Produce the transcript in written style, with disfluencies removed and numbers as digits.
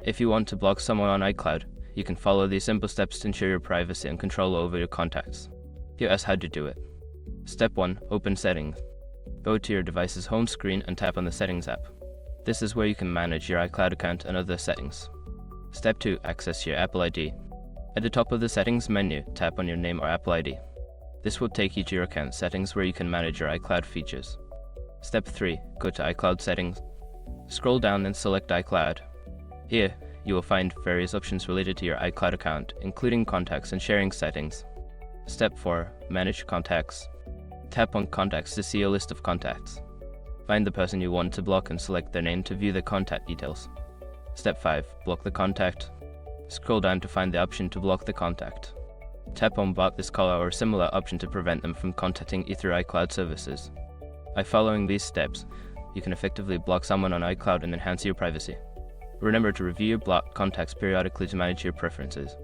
If you want to block someone on iCloud, you can follow these simple steps to ensure your privacy and control over your contacts. Here's how to do it. Step 1. Open Settings. Go to your device's home screen and tap on the Settings app. This is where you can manage your iCloud account and other settings. Step 2. Access your Apple ID. At the top of the Settings menu, tap on your name or Apple ID. This will take you to your account settings where you can manage your iCloud features. Step 3. Go to iCloud Settings. Scroll down and select iCloud. Here, you will find various options related to your iCloud account, including contacts and sharing settings. Step 4. Manage Contacts. Tap on Contacts to see a list of contacts. Find the person you want to block and select their name to view the contact details. Step 5. Block the contact. Scroll down to find the option to block the contact. Tap on Block this caller or similar option to prevent them from contacting you through iCloud services. By following these steps, you can effectively block someone on iCloud and enhance your privacy. Remember to review your blocked contacts periodically to manage your preferences.